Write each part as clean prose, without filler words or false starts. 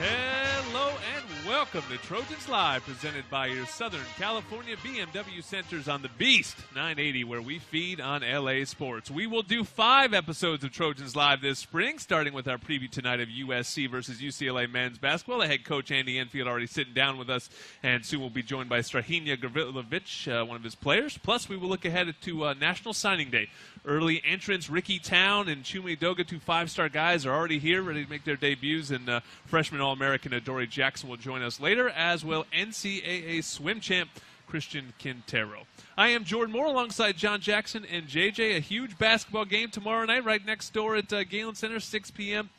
Hello and welcome to Trojans Live, presented by your Southern California BMW Centers on the Beast 980, where we feed on LA sports. We will do 5 episodes of Trojans Live this spring, starting with our preview tonight of USC versus UCLA men's basketball. The head coach, Andy Enfield, already sitting down with us, and soon we'll be joined by Strahinja Gavrilovic, one of his players. Plus, we will look ahead to National Signing Day. Early entrants Ricky Town and Chuma Edoga, 2 5-star guys, are already here, ready to make their debuts, and freshman All-American Adoree Jackson will join us later, as will NCAA swim champ Christian Quintero. I am Jordan Moore alongside John Jackson and JJ. A huge basketball game tomorrow night right next door at Galen Center, 6 p.m.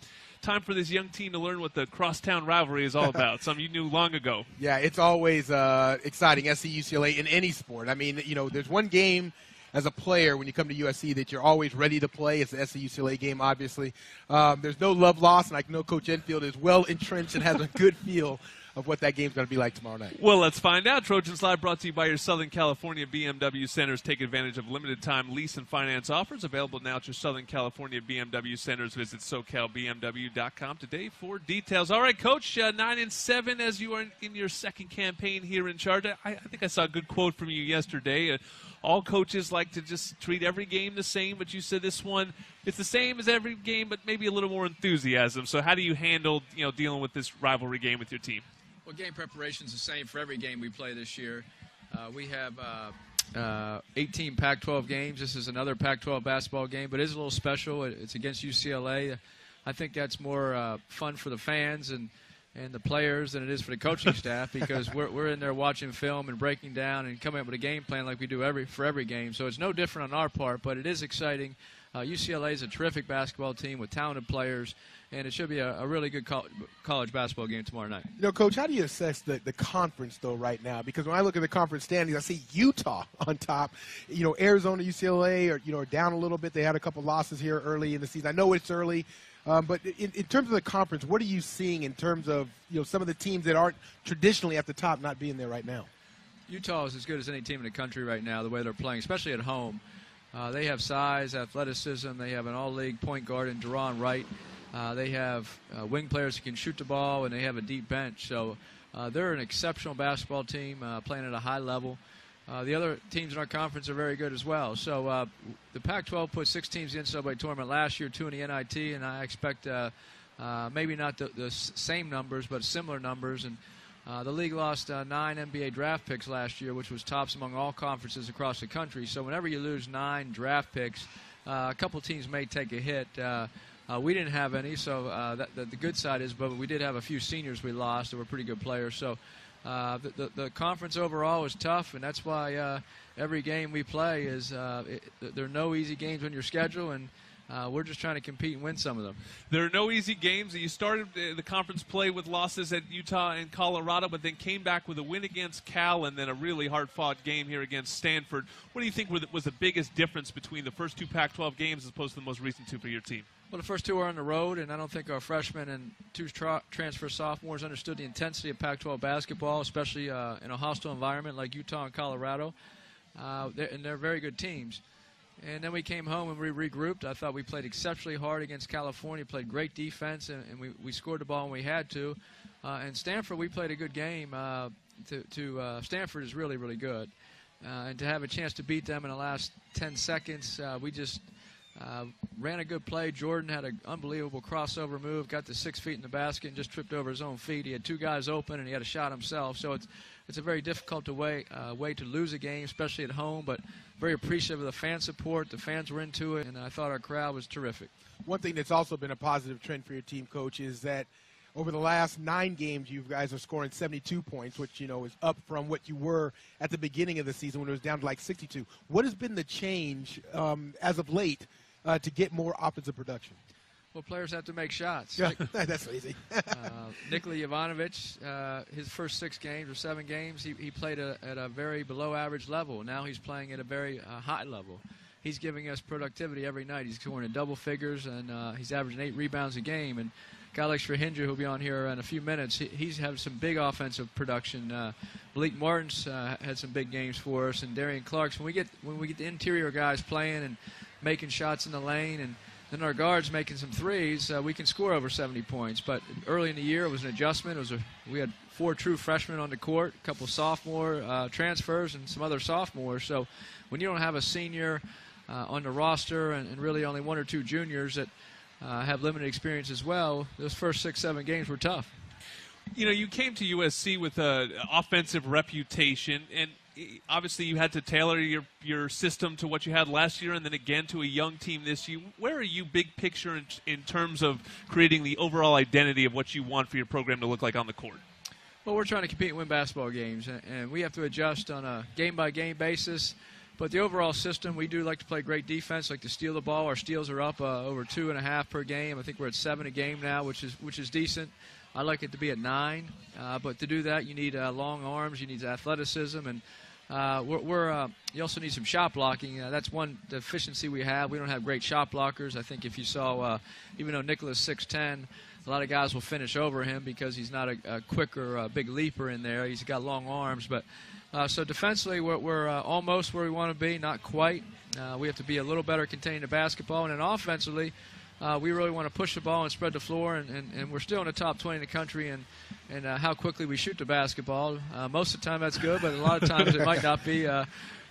Time for this young team to learn what the crosstown rivalry is all about, something you knew long ago. Yeah, it's always exciting, SC-UCLA, in any sport. I mean, you know, there's one game as a player when you come to USC that you're always ready to play. It's the SC-UCLA game, obviously. There's no love lost, and I know Coach Enfield is well entrenched and has a good feel of what that game's going to be like tomorrow night. Well, let's find out. Trojans Live brought to you by your Southern California BMW Centers. Take advantage of limited-time lease and finance offers available now at your Southern California BMW Centers. Visit SoCalBMW.com today for details. All right, Coach, 9-7 as you are in your second campaign here in charge. I think I saw a good quote from you yesterday. All coaches like to just treat every game the same, but you said this one, it's the same as every game, but maybe a little more enthusiasm. So how do you handle, dealing with this rivalry game with your team? Well, game preparation is the same for every game we play this year. We have 18 Pac-12 games. This is another Pac-12 basketball game, but it is a little special. It's against UCLA. I think that's more fun for the fans and the players than it is for the coaching staff, because we're in there watching film and breaking down and coming up with a game plan like we do for every game. So it's no different on our part, but it is exciting. UCLA is a terrific basketball team with talented players, and it should be a really good college basketball game tomorrow night. You know, Coach, how do you assess the conference, though, right now? Because when I look at the conference standings, I see Utah on top. You know, Arizona, UCLA are down a little bit. They had a couple losses here early in the season. I know it's early. But in terms of the conference, what are you seeing in terms of some of the teams that aren't traditionally at the top not being there right now? Utah is as good as any team in the country right now, the way they're playing, especially at home. They have size, athleticism. They have an all-league point guard in Deron Wright. They have wing players who can shoot the ball, and they have a deep bench. So they're an exceptional basketball team playing at a high level. The other teams in our conference are very good as well. So the Pac-12 put 6 teams in the NCAA tournament last year, 2 in the NIT, and I expect maybe not the same numbers, but similar numbers. And the league lost 9 NBA draft picks last year, which was tops among all conferences across the country. So whenever you lose 9 draft picks, a couple teams may take a hit. We didn't have any, so the good side is, but we did have a few seniors we lost that were pretty good players. So the conference overall is tough, and that's why every game we play is there are no easy games on your schedule, and we're just trying to compete and win some of them. There are no easy games. You started the conference play with losses at Utah and Colorado, but then came back with a win against Cal and then a really hard-fought game here against Stanford. What do you think was the biggest difference between the first 2 Pac-12 games as opposed to the most recent 2 for your team? Well, the first 2 are on the road, and I don't think our freshmen and 2 transfer sophomores understood the intensity of Pac-12 basketball, especially in a hostile environment like Utah and Colorado. And they're very good teams. And then we came home and we regrouped. I thought we played exceptionally hard against California, played great defense, and we scored the ball when we had to. And Stanford, we played a good game. Stanford is really, really good. And to have a chance to beat them in the last 10 seconds, we just ran a good play. Jordan had an unbelievable crossover move, got to 6 feet in the basket and just tripped over his own feet. He had 2 guys open, and he had a shot himself. So it's a very difficult way to lose a game, especially at home, but very appreciative of the fan support. The fans were into it, and I thought our crowd was terrific. One thing that's also been a positive trend for your team, Coach, is that over the last 9 games, you guys are scoring 72 points, which, is up from what you were at the beginning of the season when it was down to like 62. What has been the change as of late to get more offensive production? Well, players have to make shots. Yeah, that's easy. Nikola Jovanovic, his first 6 games or 7 games, he played at a very below-average level. Now he's playing at a very high level. He's giving us productivity every night. He's scoring in double figures, and he's averaging 8 rebounds a game. And a guy like Strahinja, who'll be on here in a few minutes, he's had some big offensive production. Malik Martin's had some big games for us, and Darian Clark's. When we get the interior guys playing and making shots in the lane and then our guards making some threes, we can score over 70 points. But early in the year, it was an adjustment. We had 4 true freshmen on the court, a couple sophomore transfers, and some other sophomores. So when you don't have a senior on the roster and really only 1 or 2 juniors that have limited experience as well, those first 6-7 games were tough. You know, you came to USC with an offensive reputation, and obviously you had to tailor your system to what you had last year and then again to a young team this year. Where are you big picture in terms of creating the overall identity of what you want for your program to look like on the court? Well, we're trying to compete and win basketball games, and we have to adjust on a game-by-game basis. But the overall system, we do like to play great defense, like to steal the ball. Our steals are up over 2.5 per game. I think we're at 7 a game now, which is decent. I like it to be at 9, but to do that, you need long arms, you need athleticism, and you also need some shot blocking. That's one deficiency we have. We don't have great shot blockers. I think if you saw, even though Nicholas 6'10", a lot of guys will finish over him because he's not a quick or a big leaper in there. He's got long arms, but so defensively, we're almost where we want to be, not quite. We have to be a little better containing the basketball, and then offensively, we really want to push the ball and spread the floor, and we're still in the top 20 in the country, and how quickly we shoot the basketball. Most of the time that's good, but a lot of times it might not be.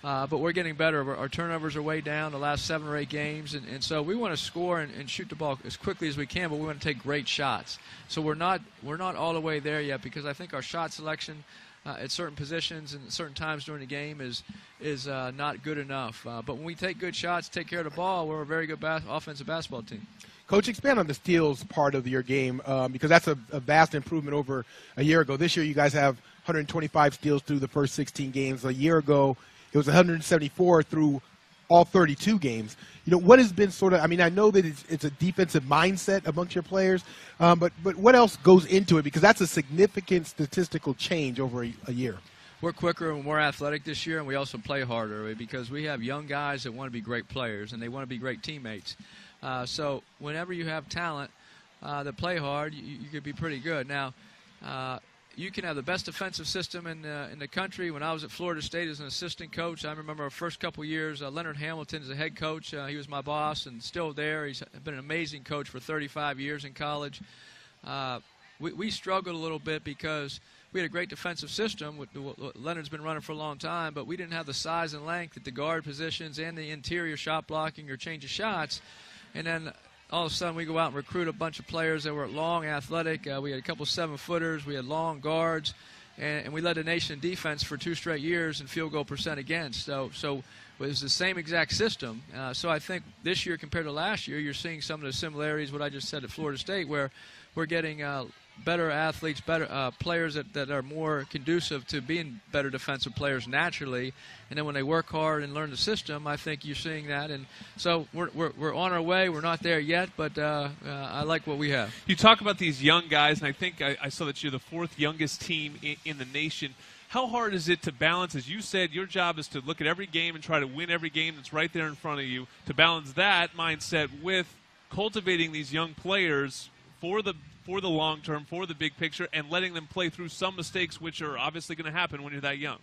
But we're getting better. Our turnovers are way down the last 7 or 8 games, and so we want to score and shoot the ball as quickly as we can, but we want to take great shots. So we're not all the way there yet, because I think our shot selection at certain positions and certain times during the game is not good enough. But when we take good shots, take care of the ball, we're a very good offensive basketball team. Coach, expand on the steals part of your game, because that's a vast improvement over a year ago. This year you guys have 125 steals through the first 16 games. A year ago it was 174 through all 32 games. You know, what has been sort of, I mean, I know that it's a defensive mindset amongst your players, but what else goes into it? Because that's a significant statistical change over a year. We're quicker and more athletic this year, and we also play harder because we have young guys that want to be great players, and they want to be great teammates. So whenever you have talent that play hard, you could be pretty good. Now, you can have the best defensive system in the country. When I was at Florida State as an assistant coach, I remember our first couple years, Leonard Hamilton is the head coach. He was my boss and still there. He's been an amazing coach for 35 years in college. We struggled a little bit because we had a great defensive system. Leonard's been running for a long time, but we didn't have the size and length at the guard positions and the interior shot blocking or change of shots. And then all of a sudden we go out and recruit a bunch of players that were long, athletic. We had a couple 7-footers. We had long guards. And we led the nation in defense for 2 straight years and field goal percent against. So it was the same exact system. So I think this year compared to last year, you're seeing some of the similarities, what I just said at Florida State, where we're getting better athletes, better players that are more conducive to being better defensive players naturally. And then when they work hard and learn the system, I think you're seeing that. And so we're on our way. We're not there yet, but I like what we have. You talk about these young guys, and I think I saw that you're the 4th youngest team in the nation. How hard is it to balance, as you said, your job is to look at every game and try to win every game that's right there in front of you, to balance that mindset with cultivating these young players for the long term, for the big picture, and letting them play through some mistakes, which are obviously going to happen when you're that young?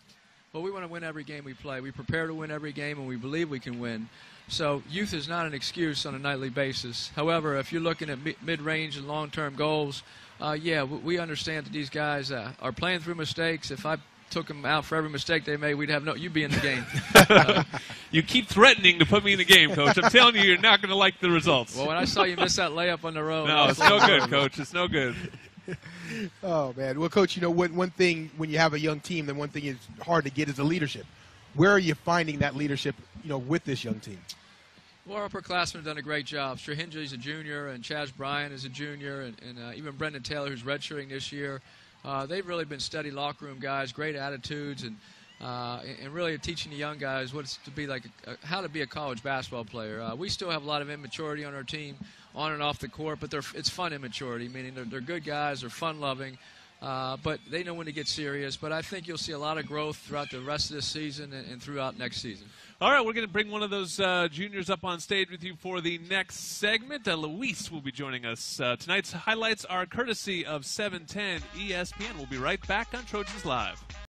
Well, we want to win every game we play. We prepare to win every game, and we believe we can win. So youth is not an excuse on a nightly basis. However, if you're looking at mid-range and long-term goals, we understand that these guys are playing through mistakes. If I took them out for every mistake they made, you'd be in the game. You keep threatening to put me in the game, Coach. I'm telling you, you're not going to like the results. Well, when I saw you miss that layup on the road. No, it's no good, Coach. It's no good. Oh, man. Well, Coach, you know, one thing when you have a young team, then one thing is hard to get is the leadership. Where are you finding that leadership, you know, with this young team? Well, our upperclassmen have done a great job. Strahinja's a junior, and Chaz Bryant is a junior, and even Brendan Taylor, who's redshirting this year. They've really been steady locker room guys, great attitudes, and really teaching the young guys what it's to be like, how to be a college basketball player. We still have a lot of immaturity on our team, on and off the court, but it's fun immaturity, meaning they're good guys, they're fun-loving, but they know when to get serious. But I think you'll see a lot of growth throughout the rest of this season and throughout next season. All right, we're going to bring one of those juniors up on stage with you for the next segment. Luis will be joining us. Tonight's highlights are courtesy of 710 ESPN. We'll be right back on Trojans Live.